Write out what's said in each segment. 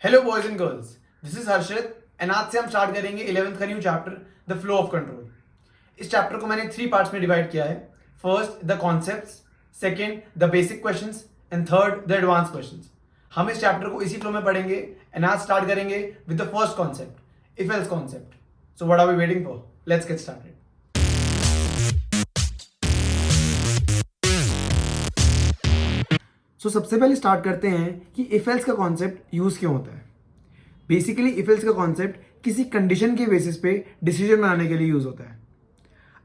Hello boys and girls, this is Harshit and आज से हम स्टार्ट करेंगे 11th का new chapter the flow of control. इस चैप्टर को मैंने 3 पार्ट्स में डिवाइड किया है। First the concepts, second the basic questions and third the advance questions. हम इस चैप्टर को इसी फ्लो में पढ़ेंगे एंड आज स्टार्ट करेंगे with the first concept, if else concept. So what are we waiting for? Let's get started. सबसे पहले स्टार्ट करते हैं कि इफ एल्स का कॉन्सेप्ट यूज क्यों होता है। बेसिकली इफ एल्स का कॉन्सेप्ट किसी कंडीशन के बेसिस पे डिसीजन बनाने के लिए यूज होता है।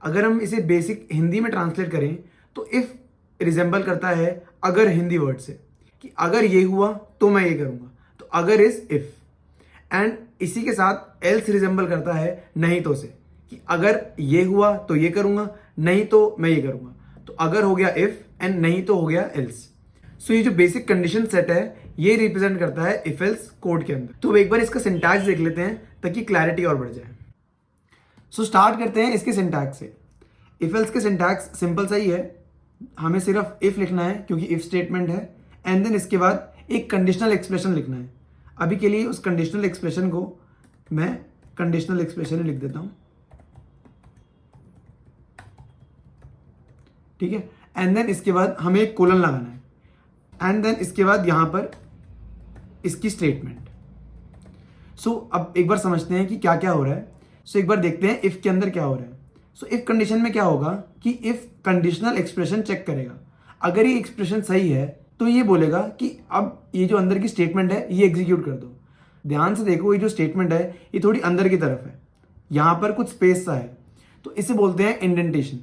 अगर हम इसे बेसिक हिंदी में ट्रांसलेट करें तो इफ रिजेंबल करता है अगर हिंदी वर्ड से, कि अगर ये हुआ तो मैं ये करूंगा, तो अगर इज इफ। एंड इसी के साथ एल्स रिजेंबल करता है नहीं तो से, कि अगर ये हुआ तो ये करूंगा, नहीं तो मैं ये करूंगा। तो अगर हो गया इफ एंड नहीं तो हो गया एल्स। सो ये जो बेसिक कंडीशन सेट है ये रिप्रेजेंट करता है इफ एल्स कोड के अंदर। तो एक बार इसका सिंटैक्स देख लेते हैं ताकि क्लैरिटी और बढ़ जाए। सो स्टार्ट करते हैं इसके सिंटैक्स से। इफ एल्स के सिंटैक्स सिंपल सा ही है, हमें सिर्फ इफ लिखना है क्योंकि इफ स्टेटमेंट है, एंड देन इसके बाद एक कंडीशनल एक्सप्रेशन लिखना है। अभी के लिए उस कंडीशनल एक्सप्रेशन को मैं कंडीशनल एक्सप्रेशन लिख देता हूं, ठीक है। एंड देन इसके बाद हमें एक कोलन लगाना है, एंड देन इसके बाद यहां पर इसकी स्टेटमेंट। सो अब एक बार समझते हैं कि क्या क्या हो रहा है। सो एक बार देखते हैं इफ के अंदर क्या हो रहा है। सो इफ कंडीशन में क्या होगा कि इफ कंडीशनल एक्सप्रेशन चेक करेगा, अगर ये एक्सप्रेशन सही है तो ये बोलेगा कि अब ये जो अंदर की स्टेटमेंट है ये एग्जीक्यूट कर दो। ध्यान से देखो, ये जो स्टेटमेंट है ये थोड़ी अंदर की तरफ है, यहां पर कुछ स्पेस सा है, तो इसे बोलते हैं इंडेंटेशन।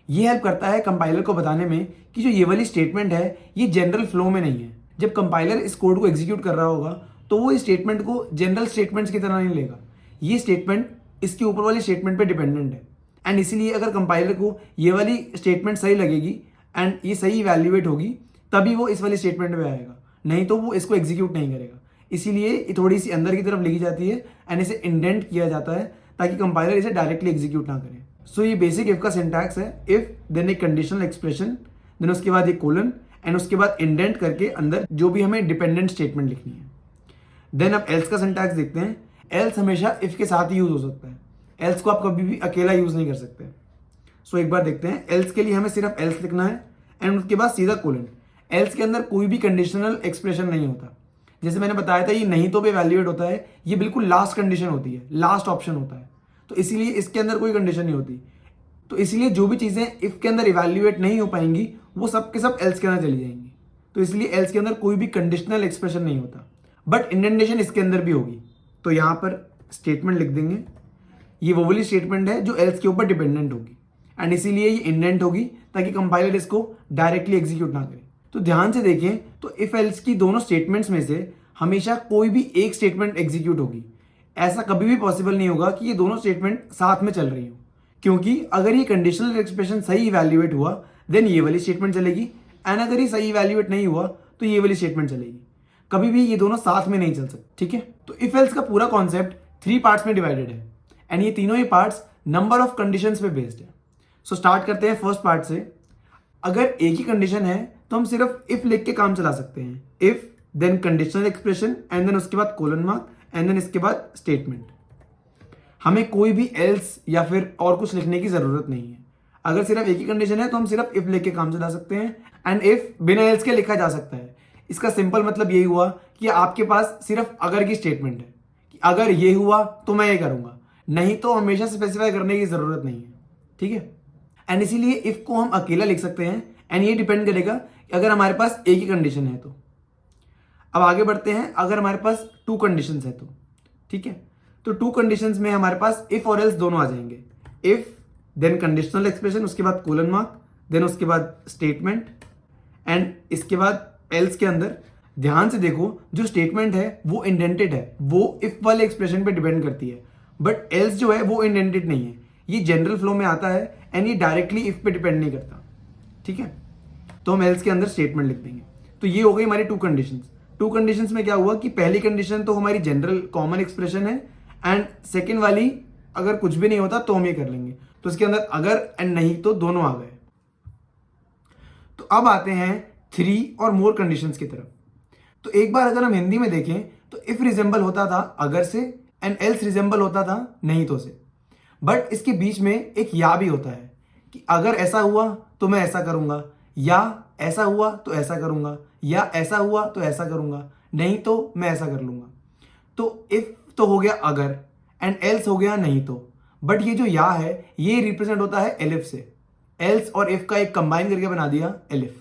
ये हेल्प करता है कंपाइलर को बताने में कि जो ये वाली स्टेटमेंट है ये जनरल फ्लो में नहीं है। जब कंपाइलर इस कोड को एग्जीक्यूट कर रहा होगा तो वो इस स्टेटमेंट को जनरल स्टेटमेंट्स की तरह नहीं लेगा। ये स्टेटमेंट इसके ऊपर वाली स्टेटमेंट पे डिपेंडेंट है, एंड इसीलिए अगर कंपाइलर को ये वाली स्टेटमेंट सही लगेगी एंड ये सही इवैल्यूएट होगी तभी वो इस वाली स्टेटमेंट पे आएगा, नहीं तो वो इसको एग्जीक्यूट नहीं करेगा। इसीलिए ये थोड़ी सी अंदर की तरफ लिखी जाती है एंड इसे इंडेंट किया जाता है ताकि कंपाइलर इसे डायरेक्टली एग्जीक्यूट ना करे। सो ये बेसिक इफ का सिंटैक्स है, इफ देन एक कंडीशनल एक्सप्रेशन, देन उसके बाद एक कोलन, एंड उसके बाद इंडेंट करके अंदर जो भी हमें डिपेंडेंट स्टेटमेंट लिखनी है। देन अब एल्स का सिंटैक्स देखते हैं। एल्स हमेशा इफ के साथ ही यूज हो सकता है, एल्स को आप कभी भी अकेला यूज नहीं कर सकते। सो एक बार देखते हैं। एल्स के लिए हमें सिर्फ एल्स लिखना है एंड उसके बाद सीधा कोलन। एल्स के अंदर कोई भी कंडीशनल एक्सप्रेशन नहीं होता। जैसे मैंने बताया था ये नहीं तो भी वैल्यूएट होता है, ये बिल्कुल लास्ट कंडीशन होती है, लास्ट ऑप्शन होता है, तो इसीलिए इसके अंदर कोई कंडीशन नहीं होती। तो इसलिए जो भी चीजें इफ के अंदर इवैल्यूएट नहीं हो पाएंगी वो सब के सब एल्स के अंदर चली जाएंगी। तो इसलिए एल्स के अंदर कोई भी कंडीशनल एक्सप्रेशन नहीं होता, बट इंडेंटेशन इसके अंदर भी होगी। तो यहां पर स्टेटमेंट लिख देंगे, ये वो वाली स्टेटमेंट है जो एल्स के ऊपर डिपेंडेंट होगी, एंड इसीलिए ये इंडेंट होगी ताकि कंपाइलर इसको डायरेक्टली एग्जीक्यूट ना करे। तो ध्यान से देखें तो इफ एल्स की दोनों स्टेटमेंट्स में से हमेशा कोई भी एक स्टेटमेंट एग्जीक्यूट होगी। ऐसा कभी भी पॉसिबल नहीं होगा कि ये दोनों स्टेटमेंट साथ में चल रही हो, क्योंकि अगर ये कंडीशनल एक्सप्रेशन सही इवैल्यूएट हुआ देन ये वाली स्टेटमेंट चलेगी, एंड अगर ये सही इवैल्यूएट नहीं हुआ तो ये वाली स्टेटमेंट चलेगी। कभी भी ये दोनों साथ में नहीं चल सकते, ठीक है। तो इफ एल्स का पूरा कॉन्सेप्ट 3 पार्ट्स में डिवाइडेड है, एंड ये तीनों ही पार्ट्स नंबर ऑफ कंडीशंस पे बेस्ड है। सो स्टार्ट करते हैं फर्स्ट पार्ट से। अगर एक ही कंडीशन है तो हम सिर्फ इफ लिख के काम चला सकते हैं, if then conditional expression and then उसके बाद कोलन मार्क एंड देन इसके बाद स्टेटमेंट। हमें कोई भी एल्स या फिर और कुछ लिखने की जरूरत नहीं है। अगर सिर्फ एक ही कंडीशन है तो हम सिर्फ इफ लिख के काम चला सकते हैं, एंड इफ बिना एल्स के लिखा जा सकता है। इसका सिंपल मतलब यही हुआ कि आपके पास सिर्फ अगर की स्टेटमेंट है, कि अगर ये हुआ तो मैं ये करूंगा, नहीं तो हमेशा स्पेसिफाई करने की जरूरत नहीं है, ठीक है। एंड इसीलिए इफ को हम अकेला लिख सकते हैं, एंड ये डिपेंड करेगा कि अगर हमारे पास एक ही कंडीशन है तो। अब आगे बढ़ते हैं, अगर हमारे पास 2 कंडीशंस है तो, ठीक है। तो 2 कंडीशंस में हमारे पास इफ और एल्स दोनों आ जाएंगे। इफ देन कंडीशनल एक्सप्रेशन, उसके बाद कोलन मार्क, देन उसके बाद स्टेटमेंट, एंड इसके बाद एल्स के अंदर ध्यान से देखो जो स्टेटमेंट है वो इंडेंटेड है, वो इफ वाले एक्सप्रेशन पे डिपेंड करती है, बट एल्स जो है वो इंडेंटेड नहीं है। ये जनरल फ्लो में आता है एंड ये डायरेक्टली इफ पे डिपेंड नहीं करता, ठीक है। तो हम एल्स के अंदर स्टेटमेंट लिख देंगे। तो ये हो गई हमारी 2 कंडीशंस। 2 कंडीशंस में क्या हुआ कि पहली कंडीशन तो हमारी जनरल कॉमन एक्सप्रेशन है, एंड सेकेंड वाली अगर कुछ भी नहीं होता तो हम ये कर लेंगे। तो इसके अंदर अगर एंड नहीं तो दोनों आ गए। तो अब आते हैं 3 और मोर कंडीशंस की तरफ। तो एक बार अगर हम हिंदी में देखें तो इफ रिजेंबल होता था अगर से एंड एल्स रिजेंबल होता था नहीं तो से। बट इसके बीच में एक या भी होता है कि अगर ऐसा हुआ तो मैं ऐसा करूंगा, या ऐसा हुआ तो ऐसा करूंगा, या ऐसा हुआ तो ऐसा करूंगा, नहीं तो मैं ऐसा कर लूंगा। तो इफ तो हो गया अगर एंड एल्स हो गया नहीं तो। बट ये जो या है ये रिप्रेजेंट होता है एलिफ से। एल्स और इफ का एक कंबाइन करके बना दिया एलिफ।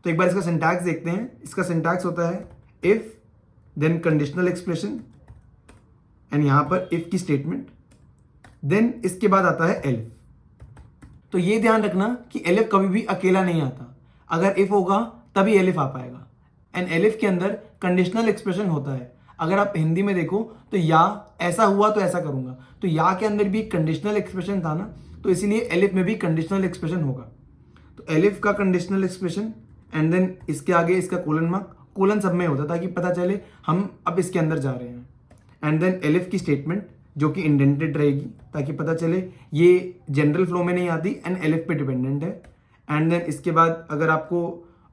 तो एक बार इसका सिंटैक्स देखते हैं। इसका सिंटैक्स होता है if then conditional expression and यहां पर इफ की स्टेटमेंट, देन इसके बाद आता है एलिफ। तो ये ध्यान रखना कि एलिफ कभी भी अकेला नहीं आता, अगर इफ होगा तभी एलिफ आ पाएगा। एंड एलिफ के अंदर कंडीशनल एक्सप्रेशन होता है। अगर आप हिंदी में देखो तो या ऐसा हुआ तो ऐसा करूंगा, तो या के अंदर भी कंडीशनल एक्सप्रेशन था ना, तो इसीलिए एलिफ में भी कंडीशनल एक्सप्रेशन होगा। तो एलिफ का कंडीशनल एक्सप्रेशन एंड देन इसके आगे इसका कोलन मार्क, कोलन सब में होता ताकि पता चले हम अब इसके अंदर जा रहे हैं। एंड देन एलिफ की स्टेटमेंट जो कि इंडेंटेड रहेगी ताकि पता चले ये जनरल फ्लो में नहीं आती एंड एलिफ पे डिपेंडेंट है। एंड देन इसके बाद अगर आपको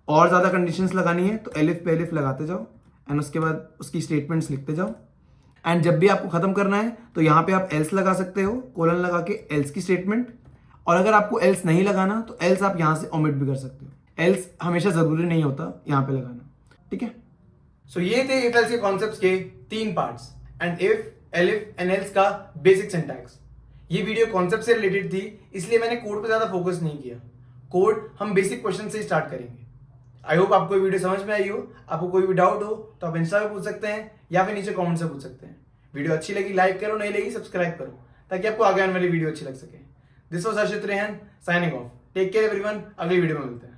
और ज़्यादा कंडीशंस लगानी है तो एलिफ पे एलिफ लगाते जाओ एंड उसके बाद उसकी स्टेटमेंट्स लिखते जाओ। एंड जब भी आपको खत्म करना है तो यहाँ पे आप एल्स लगा सकते हो, कोलन लगा के एल्स की स्टेटमेंट। और अगर आपको एल्स नहीं लगाना तो एल्स आप यहाँ से ओमिट भी कर सकते हो। एल्स हमेशा जरूरी नहीं होता यहाँ पे लगाना, ठीक है। सो ये थे इफ एल्स के कॉन्सेप्ट्स के 3 parts and if elif and else का बेसिक सिंटैक्स। ये वीडियो कॉन्सेप्ट से रिलेटेड थी इसलिए मैंने कोड पे ज्यादा फोकस नहीं किया। कोड हम बेसिक क्वेश्चन से स्टार्ट करेंगे। आई होप आपको वीडियो समझ में आई हो। आपको कोई भी डाउट हो तो आप इंस्टा पे पूछ सकते हैं या फिर नीचे कमेंट से पूछ सकते हैं। वीडियो अच्छी लगी लाइक करो, नहीं लगी सब्सक्राइब करो ताकि आपको आगे आने वाली वीडियो अच्छी लग सके। This was Harshit Rehan signing off. Take care everyone, अगली वीडियो में मिलते हैं।